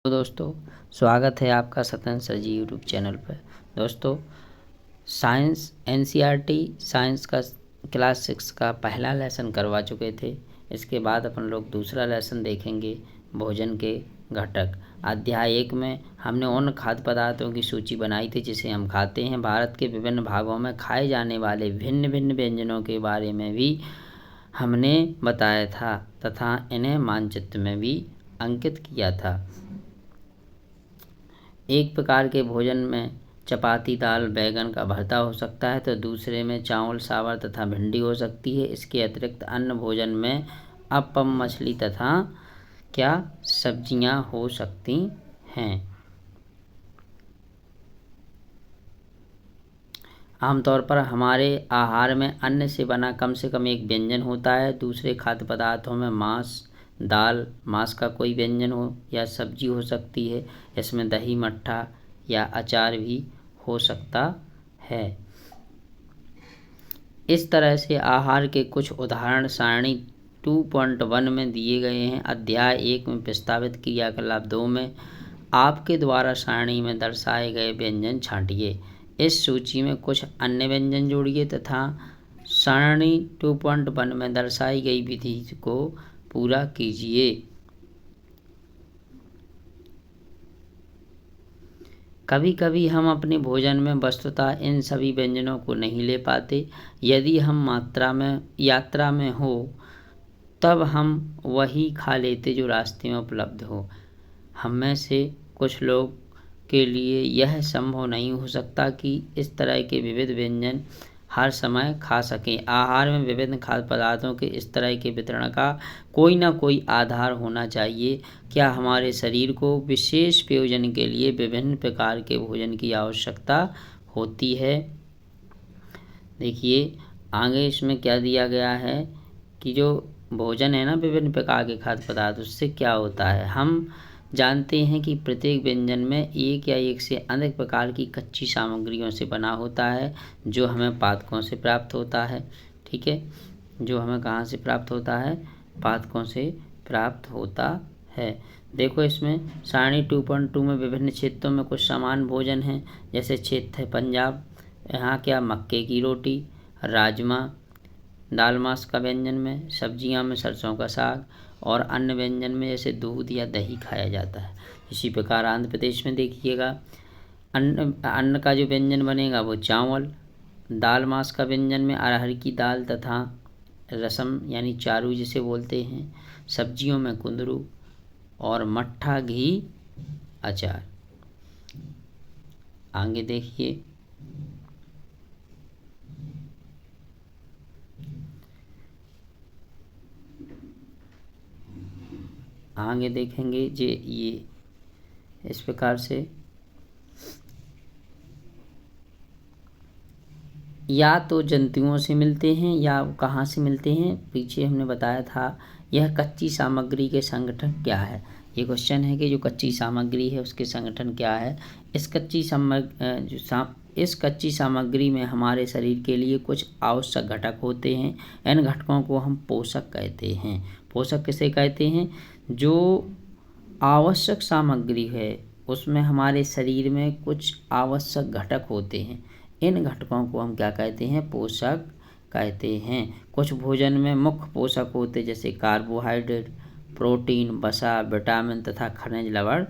तो दोस्तों, स्वागत है आपका सतन सर जी यूट्यूब चैनल पर। दोस्तों, साइंस एनसीईआरटी साइंस का क्लास 6 का पहला लेसन करवा चुके थे। इसके बाद अपन लोग दूसरा लेसन देखेंगे, भोजन के घटक। अध्याय 1 में हमने उन खाद्य पदार्थों की सूची बनाई थी जिसे हम खाते हैं। भारत के विभिन्न भागों में खाए जाने वाले भिन्न भिन्न व्यंजनों के बारे में भी हमने बताया था तथा इन्हें मानचित्र में भी अंकित किया था। एक प्रकार के भोजन में चपाती, दाल, बैंगन का भरता हो सकता है तो दूसरे में चावल, सावर तथा भिंडी हो सकती है। इसके अतिरिक्त अन्य भोजन में अपम, मछली तथा क्या सब्जियां हो सकती हैं। आमतौर पर हमारे आहार में अन्न से बना कम से कम एक व्यंजन होता है। दूसरे खाद्य पदार्थों में मांस, दाल, मांस का कोई व्यंजन हो या सब्जी हो सकती है। इसमें दही, मट्ठा या अचार भी हो सकता है। इस तरह से आहार के कुछ उदाहरण सारणी 2.1 में दिए गए हैं। अध्याय 1 में प्रस्तावित क्रियाकलाप 2 में आपके द्वारा सारणी में दर्शाए गए व्यंजन छांटिए। इस सूची में कुछ अन्य व्यंजन जोड़िए तथा सारणी 2.1 में दर्शाई गई विधि को पूरा कीजिए। कभी कभी हम अपने भोजन में वस्तुतः इन सभी व्यंजनों को नहीं ले पाते। यदि हम यात्रा में हो तब हम वही खा लेते जो रास्ते में उपलब्ध हो। हम में से कुछ लोग के लिए यह संभव नहीं हो सकता कि इस तरह के विविध व्यंजन हर समय खा सकें। आहार में विभिन्न खाद्य पदार्थों के इस तरह के वितरण का कोई ना कोई आधार होना चाहिए। क्या हमारे शरीर को विशेष प्रयोजन के लिए विभिन्न प्रकार के भोजन की आवश्यकता होती है? देखिए आगे इसमें क्या दिया गया है कि जो भोजन है ना, विभिन्न प्रकार के खाद्य पदार्थ, उससे क्या होता है। हम जानते हैं कि प्रत्येक व्यंजन में एक या एक से अधिक प्रकार की कच्ची सामग्रियों से बना होता है जो हमें पादपों से प्राप्त होता है। ठीक है, जो हमें कहाँ से प्राप्त होता है? पादपों से प्राप्त होता है। देखो इसमें सारणी 2.2 में विभिन्न क्षेत्रों में कुछ समान भोजन हैं। जैसे क्षेत्र है पंजाब, यहाँ क्या मक्के की रोटी, राजमा, दाल मांस का व्यंजन में, सब्जियां में सरसों का साग और अन्य व्यंजन में जैसे दूध या दही खाया जाता है। इसी प्रकार आंध्र प्रदेश में देखिएगा अन्न का जो व्यंजन बनेगा वो चावल, दाल मांस का व्यंजन में अरहर की दाल तथा रसम यानी चारू जिसे बोलते हैं, सब्जियों में कुंदरू और मट्ठा, घी, अचार। आगे देखिए आगे देखेंगे जे ये इस प्रकार से या तो जंतुओं से मिलते हैं या कहाँ से मिलते हैं। पीछे हमने बताया था यह कच्ची सामग्री के संगठन क्या है। ये क्वेश्चन है कि जो कच्ची सामग्री है उसके संगठन क्या है। इस कच्ची सामग्री में हमारे शरीर के लिए कुछ आवश्यक घटक होते हैं। इन घटकों को हम पोषक कहते हैं। पोषक किसे कहते हैं? जो आवश्यक सामग्री है उसमें हमारे शरीर में कुछ आवश्यक घटक होते हैं। इन घटकों को हम क्या कहते हैं? पोषक कहते हैं। कुछ भोजन में मुख्य पोषक होते जैसे कार्बोहाइड्रेट, प्रोटीन, वसा, विटामिन तथा खनिज लवण।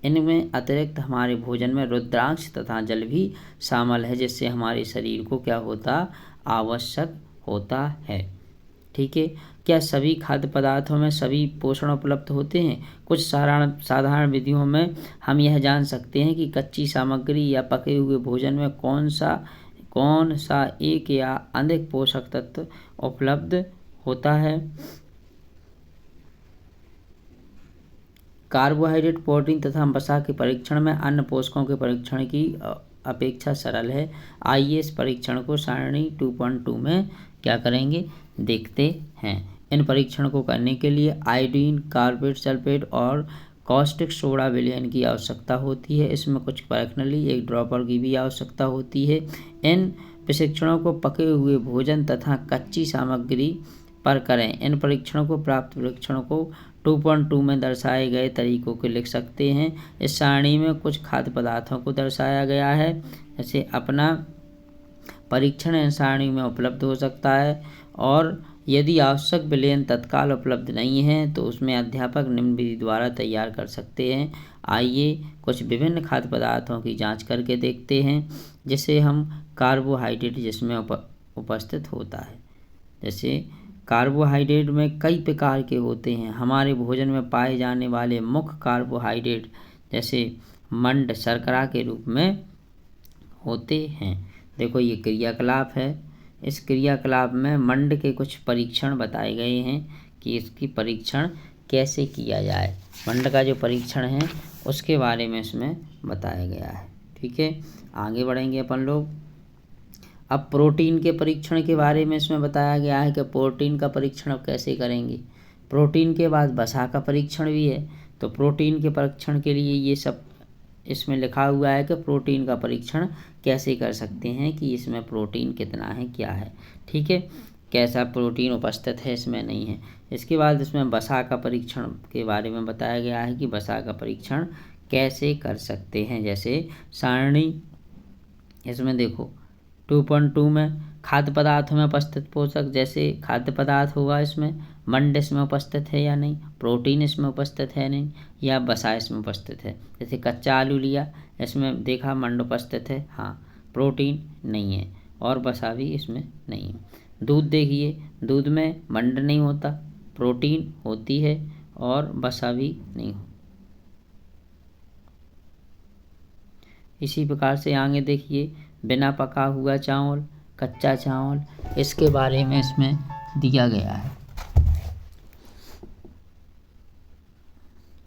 इनमें अतिरिक्त हमारे भोजन में रुद्रांश तथा जल भी शामिल है जिससे हमारे शरीर को क्या होता? आवश्यक होता है। ठीक है, क्या सभी खाद्य पदार्थों में सभी पोषण उपलब्ध होते हैं? कुछ साधारण विधियों में हम यह जान सकते हैं कि कच्ची सामग्री या पके हुए भोजन में कौन सा एक या अधिक पोषक तत्व उपलब्ध होता है। कार्बोहाइड्रेट, प्रोटीन तथा वसा के परीक्षण में अन्य पोषकों के परीक्षण की अपेक्षा सरल है। आइए इस परीक्षण को सारणी 2.2 में क्या करेंगे? देखते हैं। इन परीक्षण को करने के लिए आयोडीन, कार्बेट, सल्फेट और कॉस्टिक सोडा विलयन की आवश्यकता होती है। इसमें कुछ परखनली एक ड्रॉपर की भी आवश्यकता होती है। इन प्रशिक्षणों को पके हुए भोजन तथा कच्ची सामग्री पर करें। इन परीक्षणों को प्राप्त परीक्षणों को 2.2 में दर्शाए गए तरीकों को लिख सकते हैं। इस सारणी में कुछ खाद्य पदार्थों को दर्शाया गया है। जैसे अपना परीक्षण इन सारणी में उपलब्ध हो सकता है, और यदि आवश्यक विलयन तत्काल उपलब्ध नहीं है तो उसमें अध्यापक निम्न विधि द्वारा तैयार कर सकते हैं। आइए कुछ विभिन्न खाद्य पदार्थों की जांच करके देखते हैं, जिसे हम कार्बोहाइड्रेट जिसमें उपस्थित होता है। जैसे कार्बोहाइड्रेट में कई प्रकार के होते हैं। हमारे भोजन में पाए जाने वाले मुख्य कार्बोहाइड्रेट जैसे मंड शर्करा के रूप में होते हैं। देखो ये क्रियाकलाप है। इस क्रियाकलाप में मंड के कुछ परीक्षण बताए गए हैं कि इसकी परीक्षण कैसे किया जाए। मंड का जो परीक्षण है उसके बारे में इसमें बताया गया है। ठीक है, आगे बढ़ेंगे अपन लोग। अब प्रोटीन के परीक्षण के बारे में इसमें बताया गया है कि प्रोटीन का परीक्षण अब कैसे करेंगे। प्रोटीन के बाद वसा का परीक्षण भी है। तो प्रोटीन के परीक्षण के लिए ये सब इसमें लिखा हुआ है कि प्रोटीन का परीक्षण कैसे कर सकते हैं, कि इसमें प्रोटीन कितना है, क्या है। ठीक है, कैसा प्रोटीन उपस्थित है इसमें नहीं है। इसके बाद इसमें वसा का परीक्षण के बारे में बताया गया है कि वसा का परीक्षण कैसे कर सकते हैं। जैसे सारणी इसमें देखो 2.2 में खाद्य पदार्थों में उपस्थित पोषक, जैसे खाद्य पदार्थ होगा इसमें मंड इसमें उपस्थित है या नहीं, प्रोटीन इसमें उपस्थित है नहीं, या वसा इसमें उपस्थित है। जैसे कच्चा आलू लिया, इसमें देखा मंड उपस्थित है, हाँ, प्रोटीन नहीं है, और वसा भी इसमें नहीं है। दूध देखिए, दूध में मंड नहीं होता, प्रोटीन होती है, और वसा भी नहीं हो। इसी प्रकार से आगे देखिए बिना पका हुआ चावल, कच्चा चावल, इसके बारे में इसमें दिया गया है।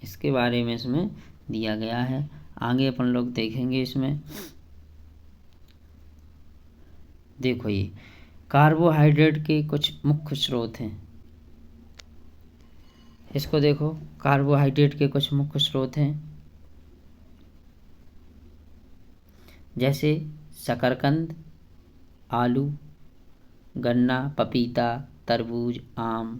इसके बारे में इसमें दिया गया है। आगे अपन लोग देखेंगे इसमें। देखो ये कार्बोहाइड्रेट के कुछ मुख्य स्रोत हैं। इसको देखो, कार्बोहाइड्रेट के कुछ मुख्य स्रोत हैं, जैसे शकरकंद, आलू, गन्ना, पपीता, तरबूज, आम,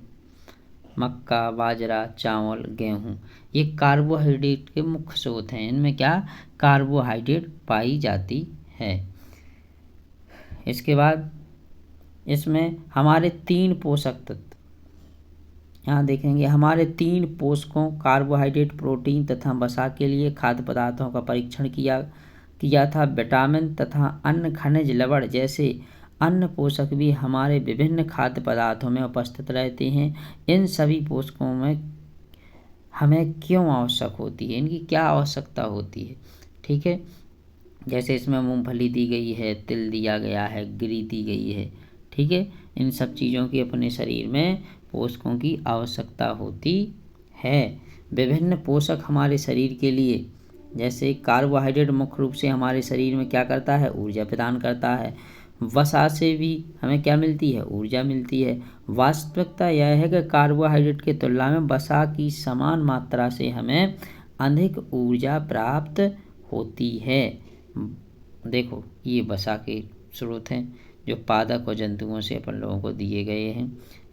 मक्का, बाजरा, चावल, गेहूँ। ये कार्बोहाइड्रेट के मुख्य स्रोत हैं। इनमें क्या कार्बोहाइड्रेट पाई जाती है। इसके बाद इसमें हमारे 3 पोषक तत्व, यहाँ देखेंगे हमारे 3 पोषकों कार्बोहाइड्रेट, प्रोटीन तथा वसा के लिए खाद्य पदार्थों का परीक्षण किया था। विटामिन तथा अन्य खनिज लवण जैसे अन्य पोषक भी हमारे विभिन्न खाद्य पदार्थों में उपस्थित रहते हैं। इन सभी पोषकों में हमें क्यों आवश्यक होती है, इनकी क्या आवश्यकता होती है। ठीक है, जैसे इसमें मूंगफली दी गई है, तिल दिया गया है, गिरी दी गई है। ठीक है, इन सब चीज़ों की अपने शरीर में पोषकों की आवश्यकता होती है। विभिन्न पोषक हमारे शरीर के लिए, जैसे कार्बोहाइड्रेट मुख्य रूप से हमारे शरीर में क्या करता है, ऊर्जा प्रदान करता है। वसा से भी हमें क्या मिलती है, ऊर्जा मिलती है। वास्तविकता यह है कि कार्बोहाइड्रेट की तुलना में वसा की समान मात्रा से हमें अधिक ऊर्जा प्राप्त होती है। देखो ये वसा के स्रोत हैं जो पादप और जंतुओं से अपन लोगों को दिए गए हैं।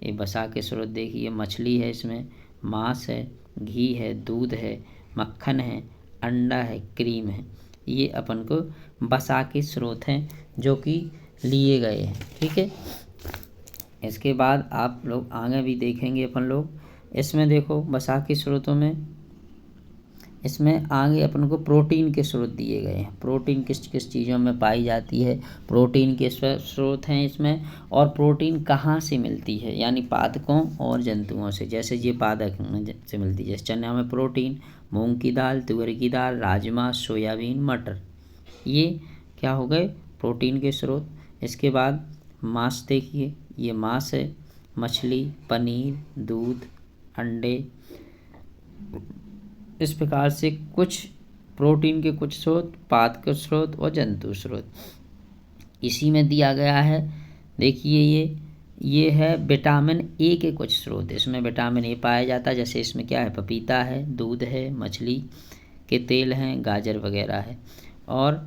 ये वसा के स्रोत देखिए, मछली है, इसमें मांस है, घी है, दूध है, मक्खन है, अंडा है, क्रीम है। ये अपन को वसा के स्रोत हैं जो कि लिए गए हैं। ठीक है, इसके बाद आप लोग आगे भी देखेंगे अपन लोग। इसमें देखो वसा के स्रोतों में, इसमें आगे अपन को प्रोटीन के स्रोत दिए गए हैं। प्रोटीन किस किस चीज़ों में पाई जाती है, प्रोटीन के स्रोत हैं इसमें, और प्रोटीन कहाँ से मिलती है, यानी पादपों और जंतुओं से। जैसे ये पादप से मिलती है, जैसे चना में प्रोटीन, मूंग की दाल, तुअर की दाल, राजमा, सोयाबीन, मटर, ये क्या हो गए, प्रोटीन के स्रोत। इसके बाद मांस देखिए, ये मांस है, मछली, पनीर, दूध, अंडे। इस प्रकार से कुछ प्रोटीन के कुछ स्रोत, पादप के स्रोत और जंतु स्रोत इसी में दिया गया है। देखिए ये है विटामिन ए के कुछ स्रोत। इसमें विटामिन ए पाया जाता है। जैसे इसमें क्या है, पपीता है, दूध है, मछली के तेल हैं, गाजर वगैरह है। और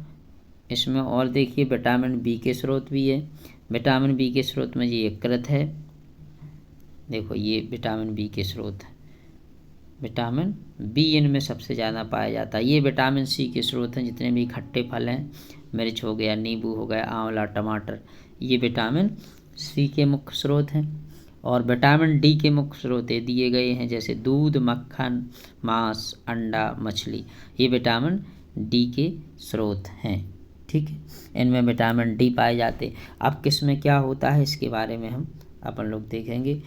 इसमें और देखिए विटामिन बी के स्रोत भी है। विटामिन बी के स्रोत में ये यकृत है। देखो ये विटामिन बी के स्रोत है। विटामिन बी इनमें सबसे ज़्यादा पाया जाता है। ये विटामिन सी के स्रोत हैं। जितने भी खट्टे फल हैं, मिर्च हो गया, नींबू हो गया, आंवला, टमाटर, ये विटामिन सी के मुख्य स्रोत हैं। और विटामिन डी के मुख्य स्रोत दिए गए हैं, जैसे दूध, मक्खन, मांस, अंडा, मछली, ये विटामिन डी के स्रोत हैं। ठीक है, इनमें विटामिन डी पाए जाते। अब किस में क्या होता है इसके बारे में हम अपन लोग देखेंगे।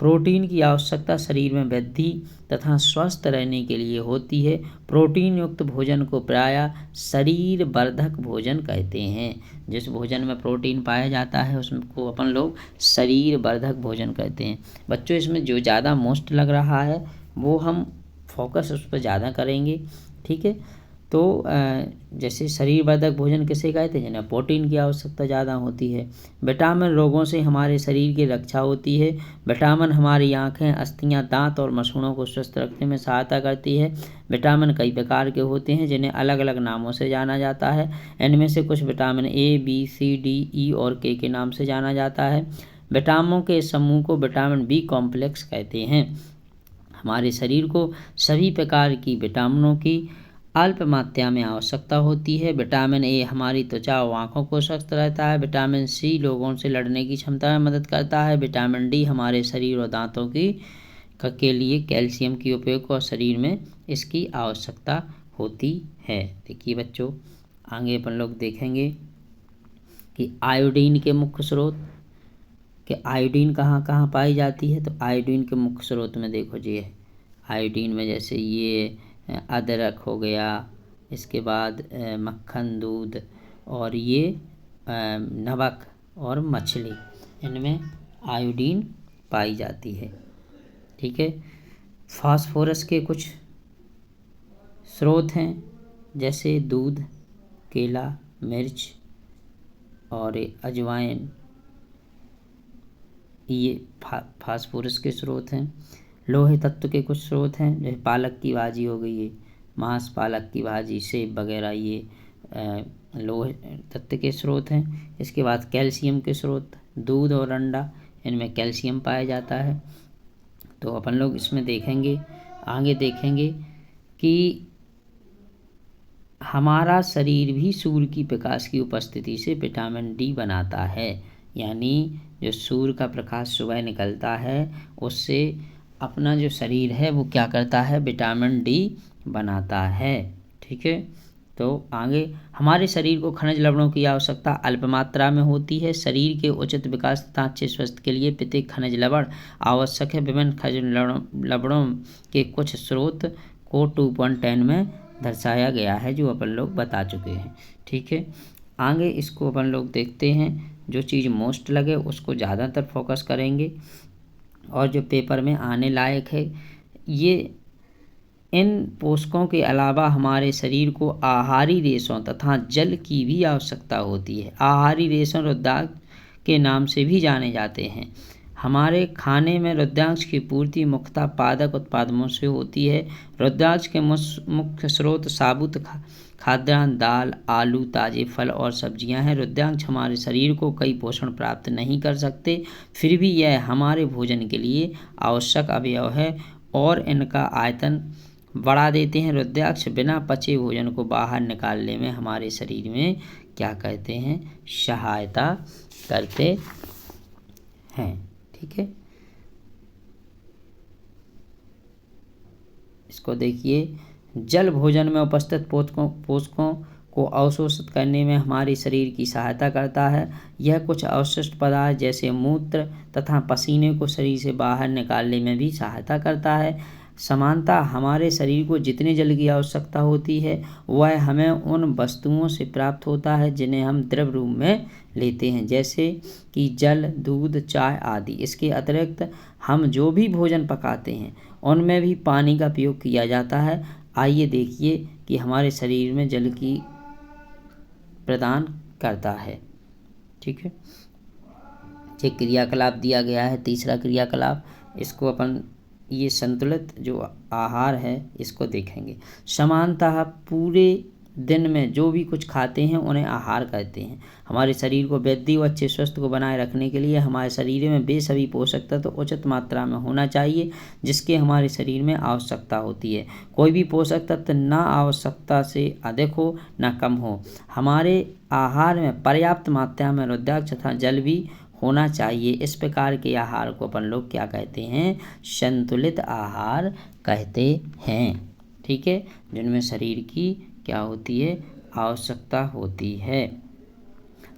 प्रोटीन की आवश्यकता शरीर में वृद्धि तथा स्वस्थ रहने के लिए होती है। प्रोटीन युक्त भोजन को प्रायः शरीर वर्धक भोजन कहते हैं। जिस भोजन में प्रोटीन पाया जाता है उसको अपन लोग शरीर वर्धक भोजन कहते हैं। बच्चों, इसमें जो ज़्यादा मोस्ट लग रहा है वो हम फोकस उस पर ज़्यादा करेंगे। ठीक है, तो जैसे शरीर वर्धक भोजन किसे कहते हैं, जिन्हें प्रोटीन की आवश्यकता ज़्यादा होती है। विटामिन रोगों से हमारे शरीर की रक्षा होती है। विटामिन हमारी आँखें, अस्थियाँ, दांत और मसूड़ों को स्वस्थ रखने में सहायता करती है। विटामिन कई प्रकार के होते हैं जिन्हें अलग अलग नामों से जाना जाता है। इनमें से कुछ vitamin A, B, C, D, E और के नाम से जाना जाता है। विटामिनों के समूह को विटामिन बी कॉम्प्लेक्स कहते हैं। हमारे शरीर को सभी प्रकार की विटामिनों की अल्प मात्रा में आवश्यकता होती है। विटामिन ए हमारी त्वचा और आँखों को स्वस्थ रहता है। विटामिन सी लोगों से लड़ने की क्षमता में मदद करता है। विटामिन डी हमारे शरीर और दांतों के लिए कैल्शियम की उपयोग और शरीर में इसकी आवश्यकता होती है। देखिए बच्चों, आगे अपन लोग देखेंगे कि आयोडीन के मुख्य स्रोत, कि आयोडीन कहाँ कहाँ पाई जाती है। तो आयोडीन के मुख्य स्रोत में देखो जी है, आयोडीन में जैसे ये अदरक हो गया, इसके बाद मक्खन, दूध, और ये नमक और मछली, इनमें आयोडीन पाई जाती है। ठीक है, फास्फोरस के कुछ स्रोत हैं, जैसे दूध, केला, मिर्च और अजवाइन, ये फास्फोरस के स्रोत हैं। लोहे तत्व के कुछ स्रोत हैं, जैसे पालक की भाजी हो गई है, मांस, पालक की भाजी, सेब वगैरह, ये लोहे तत्व के स्रोत हैं। इसके बाद कैल्शियम के स्रोत, दूध और अंडा, इनमें कैल्शियम पाया जाता है। तो अपन लोग इसमें देखेंगे, आगे देखेंगे कि हमारा शरीर भी सूर्य की प्रकाश की उपस्थिति से विटामिन डी बनाता है। यानी जो सूर्य का प्रकाश सुबह निकलता है उससे अपना जो शरीर है वो क्या करता है, विटामिन डी बनाता है। ठीक है, तो आगे हमारे शरीर को खनिज लवणों की आवश्यकता अल्प मात्रा में होती है। शरीर के उचित विकास तथा अच्छे स्वास्थ्य के लिए प्रत्येक खनिज लवण आवश्यक है। विभिन्न खनिज लवणों के कुछ स्रोत को 2.10 में दर्शाया गया है, जो अपन लोग बता चुके हैं। ठीक है, आगे इसको अपन लोग देखते हैं। जो चीज़ मोस्ट लगे उसको ज़्यादातर फोकस करेंगे और जो पेपर में आने लायक है। ये इन पोषकों के अलावा हमारे शरीर को आहारी रेशों तथा जल की भी आवश्यकता होती है। आहारी रेशों रुद्राक्ष के नाम से भी जाने जाते हैं। हमारे खाने में रुद्राक्ष की पूर्ति मुख्यतः पादप उत्पादों से होती है। रुद्राक्ष के मुख्य स्रोत साबुत खाद्यान्न, दाल, आलू, ताजे फल और सब्जियां हैं। रुद्राक्ष हमारे शरीर को कई पोषण प्राप्त नहीं कर सकते, फिर भी यह हमारे भोजन के लिए आवश्यक अवयव है और इनका आयतन बढ़ा देते हैं। रुद्राक्ष बिना पचे भोजन को बाहर निकालने में हमारे शरीर में क्या कहते हैं, सहायता करते हैं। ठीक है, इसको देखिए, जल भोजन में उपस्थित पोषकों को अवशोषित करने में हमारे शरीर की सहायता करता है। यह कुछ अवशिष्ट पदार्थ जैसे मूत्र तथा पसीने को शरीर से बाहर निकालने में भी सहायता करता है। समानता हमारे शरीर को जितने जल की आवश्यकता होती है वह हमें उन वस्तुओं से प्राप्त होता है जिन्हें हम द्रव रूप में लेते हैं, जैसे कि जल, दूध, चाय आदि। इसके अतिरिक्त हम जो भी भोजन पकाते हैं उनमें भी पानी का प्रयोग किया जाता है। आइए देखिए कि हमारे शरीर में जल की प्रदान करता है। ठीक है, एक क्रियाकलाप दिया गया है, तीसरा क्रियाकलाप, इसको अपन ये संतुलित जो आहार है इसको देखेंगे। समानतः पूरे दिन में जो भी कुछ खाते हैं उन्हें आहार कहते हैं। हमारे शरीर को वृद्धि व अच्छे स्वास्थ्य को बनाए रखने के लिए हमारे शरीर में वे सभी पोषक तत्व उचित मात्रा में होना चाहिए जिसके हमारे शरीर में आवश्यकता होती है। कोई भी पोषक तत्व न आवश्यकता से अधिक हो न कम हो। हमारे आहार में पर्याप्त मात्रा में रुद्राक्ष तथा जल भी होना चाहिए। इस प्रकार के आहार को अपन लोग क्या कहते हैं? संतुलित आहार कहते हैं। ठीक है, जिनमें शरीर की क्या होती है? आवश्यकता होती है।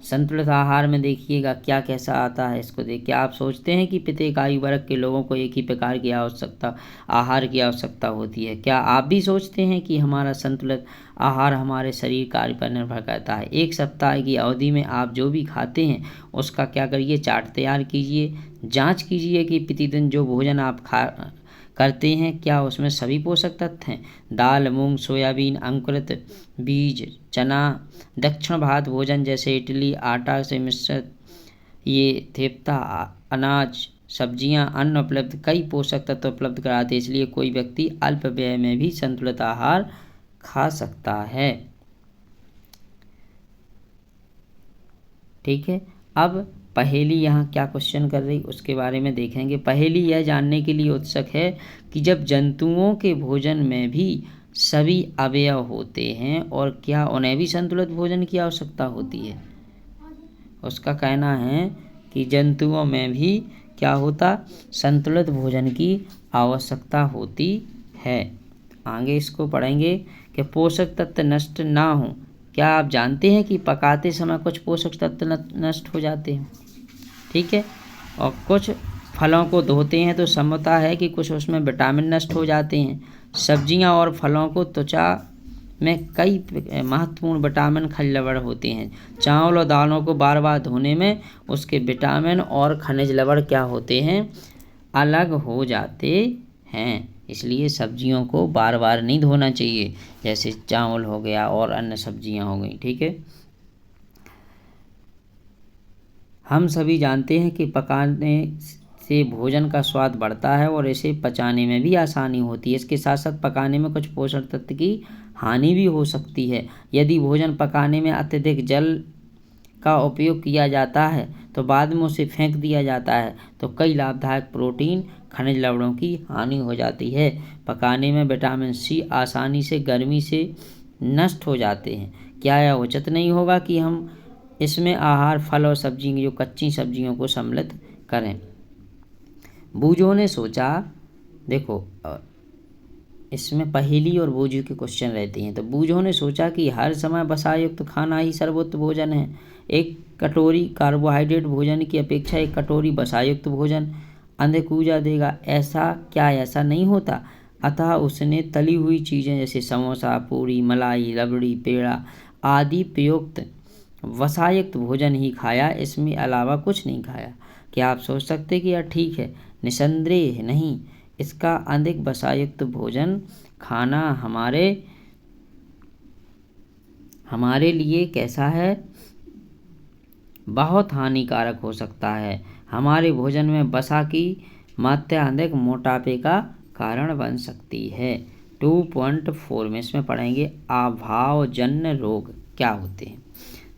संतुलित आहार में देखिएगा क्या कैसा आता है, इसको देख के आप सोचते हैं कि प्रत्येक आयु वर्ग के लोगों को एक ही प्रकार की आहार की आवश्यकता होती है। क्या आप भी सोचते हैं कि हमारा संतुलित आहार हमारे शरीर कार्य पर निर्भर करता है? एक सप्ताह की अवधि में आप जो भी खाते हैं उसका क्या करिए? चार्ट तैयार कीजिए। जाँच कीजिए कि प्रतिदिन जो भोजन आप करते हैं क्या उसमें सभी पोषक तत्व हैं। दाल, मूंग, सोयाबीन, अंकुरित बीज, चना, दक्षिण भारत भोजन जैसे इडली, आटा से मिश्रित ये थेपला, अनाज, सब्जियां, अन्न उपलब्ध कई पोषक तत्व उपलब्ध कराते हैं। इसलिए कोई व्यक्ति अल्प व्यय में भी संतुलित आहार खा सकता है। ठीक है, अब पहेली यहाँ क्या क्वेश्चन कर रही उसके बारे में देखेंगे। पहेली यह जानने के लिए उत्सुक है कि जब जंतुओं के भोजन में भी सभी अवयव होते हैं और क्या उन्हें भी संतुलित भोजन की आवश्यकता होती है? उसका कहना है कि जंतुओं में भी क्या होता? संतुलित भोजन की आवश्यकता होती है। आगे इसको पढ़ेंगे कि पोषक तत्व नष्ट ना हो। क्या आप जानते हैं कि पकाते समय कुछ पोषक तत्व नष्ट हो जाते हैं? ठीक है, और कुछ फलों को धोते हैं तो संभवतः है कि कुछ उसमें विटामिन नष्ट हो जाते हैं। सब्जियां और फलों को त्वचा में कई महत्वपूर्ण विटामिन खनिज लवण होते हैं। चावल और दालों को बार बार धोने में उसके विटामिन और खनिज लवण क्या होते हैं? अलग हो जाते हैं। इसलिए सब्जियों को बार बार नहीं धोना चाहिए, जैसे चावल हो गया और अन्य सब्जियां हो गई। ठीक है, हम सभी जानते हैं कि पकाने से भोजन का स्वाद बढ़ता है और इसे पचाने में भी आसानी होती है। इसके साथ साथ पकाने में कुछ पोषक तत्व की हानि भी हो सकती है। यदि भोजन पकाने में अत्यधिक जल का उपयोग किया जाता है तो बाद में उसे फेंक दिया जाता है तो कई लाभदायक प्रोटीन खनिज लवणों की हानि हो जाती है। पकाने में विटामिन सी आसानी से गर्मी से नष्ट हो जाते हैं। क्या यह उचित नहीं होगा कि हम इसमें आहार, फल और सब्जी जो कच्ची सब्जियों को सम्मिलित करें? बूझों ने सोचा, देखो इसमें पहेली और बूझ के क्वेश्चन रहते हैं। तो बूझों ने सोचा कि हर समय वसायुक्त खाना ही सर्वोत्तम भोजन है। एक कटोरी कार्बोहाइड्रेट भोजन की अपेक्षा एक कटोरी वसायुक्त भोजन अधिक ऊर्जा देगा। ऐसा नहीं होता। अतः उसने तली हुई चीज़ें जैसे समोसा, पूरी, मलाई, रबड़ी, पेड़ा आदि प्रयुक्त वसायुक्त भोजन ही खाया, इसमें अलावा कुछ नहीं खाया। क्या आप सोच सकते कि यह ठीक है? निसंदेह नहीं। इसका अधिक वसायुक्त भोजन खाना हमारे लिए कैसा है? बहुत हानिकारक हो सकता है। हमारे भोजन में वसा की मात्रा अधिक मोटापे का कारण बन सकती है। 2.4 में इसमें पढ़ेंगे अभावजन्य रोग क्या होते हैं।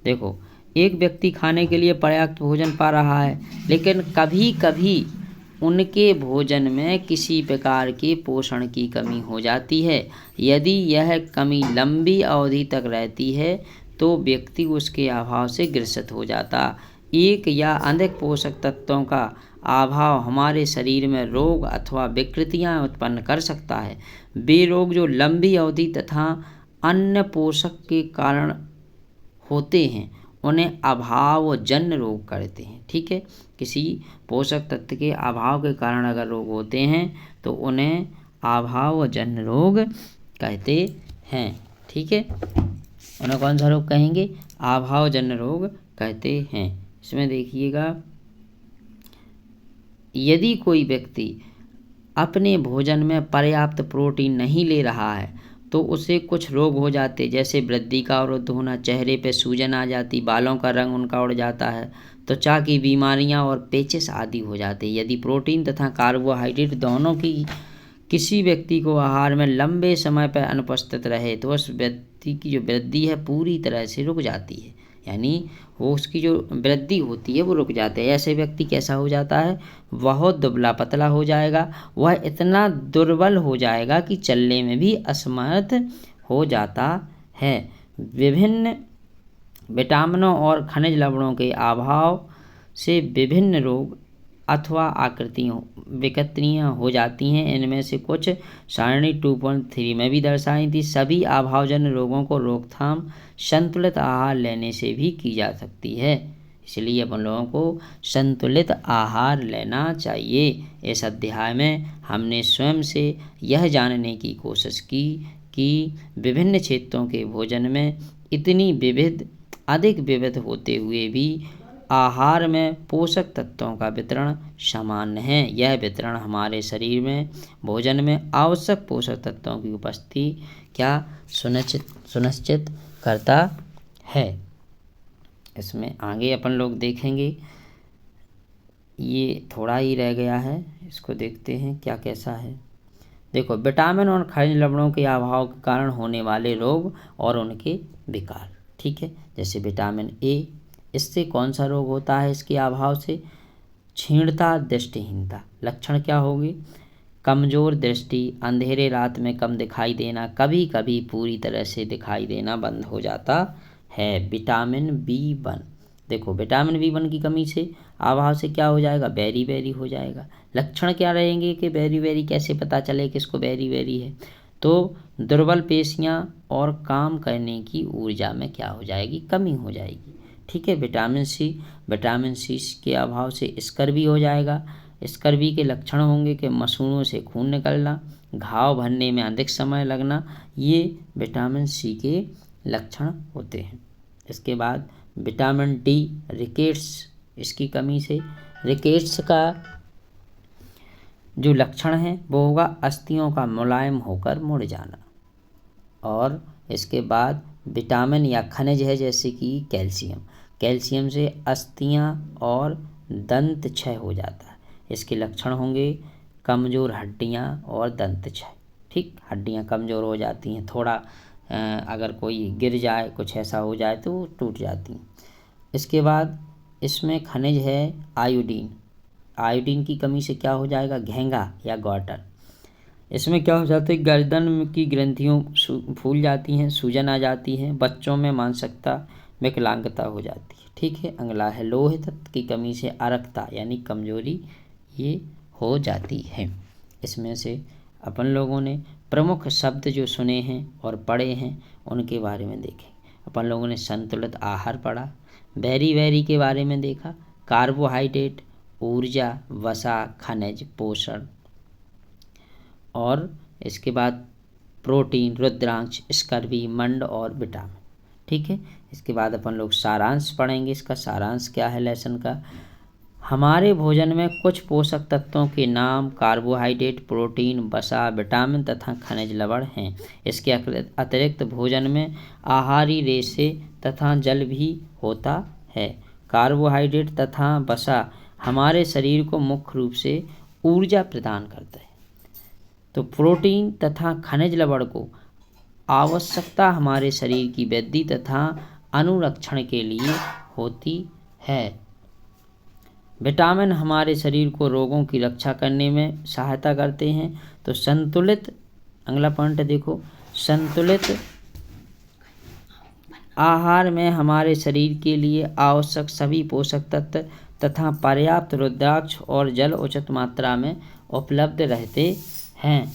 देखो, एक व्यक्ति खाने के लिए पर्याप्त भोजन पा रहा है लेकिन कभी कभी उनके भोजन में किसी प्रकार के पोषण की कमी हो जाती है। यदि यह कमी लंबी अवधि तक रहती है तो व्यक्ति उसके अभाव से ग्रसित हो जाता। एक या अधिक पोषक तत्वों का अभाव हमारे शरीर में रोग अथवा विकृतियां उत्पन्न कर सकता है। वे रोग जो लंबी अवधि तथा अन्य पोषक के कारण होते हैं उन्हें अभावजन्य रोग कहते हैं। ठीक है, किसी पोषक तत्व के अभाव के कारण अगर रोग होते हैं तो उन्हें अभावजन्य रोग कहते हैं। ठीक है, उन्हें कौन सा रोग कहेंगे? अभावजन्य रोग कहते हैं। इसमें देखिएगा, यदि कोई व्यक्ति अपने भोजन में पर्याप्त प्रोटीन नहीं ले रहा है तो उसे कुछ रोग हो जाते, जैसे वृद्धि का अवरुद्ध होना, चेहरे पे सूजन आ जाती, बालों का रंग उनका उड़ जाता है, त्वचा की बीमारियां और पेचिश आदि हो जाते। यदि प्रोटीन तथा कार्बोहाइड्रेट दोनों की किसी व्यक्ति को आहार में लंबे समय पर अनुपस्थित रहे तो उस व्यक्ति की जो वृद्धि है पूरी तरह से रुक जाती है, यानी वो उसकी जो वृद्धि होती है वो रुक जाती है। ऐसे व्यक्ति कैसा हो जाता है, बहुत दुबला पतला हो जाएगा, वह इतना दुर्बल हो जाएगा कि चलने में भी असमर्थ हो जाता है। विभिन्न विटामिनों और खनिज लवणों के अभाव से विभिन्न रोग अथवा आकृतियों विकृतियाँ हो जाती हैं। इनमें से कुछ सारणी 2.3 में भी दर्शाई थी। सभी अभावजन्य रोगों को रोकथाम संतुलित आहार लेने से भी की जा सकती है, इसलिए अपन लोगों को संतुलित आहार लेना चाहिए। इस अध्याय में हमने स्वयं से यह जानने की कोशिश की कि विभिन्न क्षेत्रों के भोजन में इतनी अधिक विविध होते हुए भी आहार में पोषक तत्वों का वितरण सामान्य है। यह वितरण हमारे शरीर में भोजन में आवश्यक पोषक तत्वों की उपस्थिति क्या सुनिश्चित करता है। इसमें आगे अपन लोग देखेंगे, ये थोड़ा ही रह गया है, इसको देखते हैं क्या कैसा है। देखो, विटामिन और खनिज लवणों के अभाव के कारण होने वाले रोग और उनके विकार। ठीक है, जैसे विटामिन ए, इससे कौन सा रोग होता है इसके अभाव से, क्षीणता, दृष्टिहीनता। लक्षण क्या होगी, कमजोर दृष्टि, अंधेरे रात में कम दिखाई देना, कभी कभी पूरी तरह से दिखाई देना बंद हो जाता है। विटामिन B1, देखो विटामिन B1 की कमी से अभाव से क्या हो जाएगा, बेरी बेरी हो जाएगा। लक्षण क्या रहेंगे कि बेरी बेरी कैसे पता चले किसको बेरी बेरी है, तो दुर्बल पेशियां और काम करने की ऊर्जा में क्या हो जाएगी, कमी हो जाएगी। ठीक है, विटामिन सी के अभाव से स्कर्वी हो जाएगा। स्कर्वी के लक्षण होंगे कि मसूड़ों से खून निकलना, घाव भरने में अधिक समय लगना, ये विटामिन सी के लक्षण होते हैं। इसके बाद विटामिन डी, रिकेट्स, इसकी कमी से रिकेट्स का जो लक्षण है वो होगा अस्थियों का मुलायम होकर मुड़ जाना। और इसके बाद विटामिन या खनिज है जैसे कि कैल्शियम से अस्थियां और दंत क्षय हो जाता है। इसके लक्षण होंगे कमज़ोर हड्डियां और दंत क्षय। ठीक, हड्डियां कमज़ोर हो जाती हैं, थोड़ा अगर कोई गिर जाए, कुछ ऐसा हो जाए तो वो टूट जाती हैं। इसके बाद इसमें खनिज है आयोडीन की कमी से क्या हो जाएगा, घेंगा या गॉटर। इसमें क्या हो जाता है, गर्दन की ग्रंथियों फूल जाती हैं, सूजन आ जाती है, बच्चों में मानसिकता विकलांगता हो जाती है। ठीक है, अगला है लोहे तत्व की कमी से अरक्ता यानी कमजोरी ये हो जाती है। इसमें से अपन लोगों ने प्रमुख शब्द जो सुने हैं और पढ़े हैं उनके बारे में देखें। अपन लोगों ने संतुलित आहार पढ़ा, बेरी के बारे में देखा, कार्बोहाइड्रेट, ऊर्जा, वसा, खनिज, पोषण, और इसके बाद प्रोटीन, रुद्रांश, स्कर्वी, मंड और विटामिन। ठीक है, इसके बाद अपन लोग सारांश पढ़ेंगे। इसका सारांश क्या है लेसन का, हमारे भोजन में कुछ पोषक तत्वों के नाम कार्बोहाइड्रेट, प्रोटीन, वसा, विटामिन तथा खनिज लवण हैं। इसके अतिरिक्त भोजन में आहारी रेशे तथा जल भी होता है। कार्बोहाइड्रेट तथा वसा हमारे शरीर को मुख्य रूप से ऊर्जा प्रदान करते हैं, तो प्रोटीन तथा खनिज लवण को आवश्यकता हमारे शरीर की वृद्धि तथा अनुरक्षण के लिए होती है। विटामिन हमारे शरीर को रोगों की रक्षा करने में सहायता करते हैं। तो संतुलित, अगला पॉइंट देखो, संतुलित आहार में हमारे शरीर के लिए आवश्यक सभी पोषक तत्व तथा पर्याप्त रुद्राक्ष और जल उचित मात्रा में उपलब्ध रहते हैं।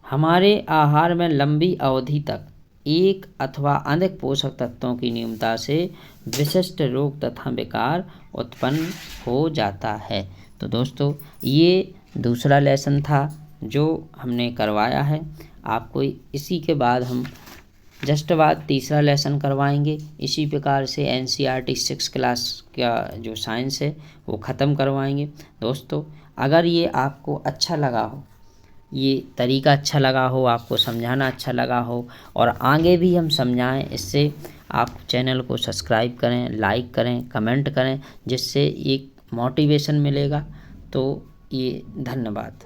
हमारे आहार में लंबी अवधि तक एक अथवा अधिक पोषक तत्वों की न्यूनता से विशिष्ट रोग तथा विकार उत्पन्न हो जाता है। तो दोस्तों, ये दूसरा लेसन था जो हमने करवाया है आपको। इसी के बाद हम जस्ट बाद तीसरा लेसन करवाएंगे। इसी प्रकार से NCERT 6 क्लास का जो साइंस है वो ख़त्म करवाएंगे। दोस्तों, अगर ये आपको अच्छा लगा हो, ये तरीका अच्छा लगा हो, आपको समझाना अच्छा लगा हो और आगे भी हम समझाएं, इससे आप चैनल को सब्सक्राइब करें, लाइक करें, कमेंट करें, जिससे एक मोटिवेशन मिलेगा। तो ये धन्यवाद।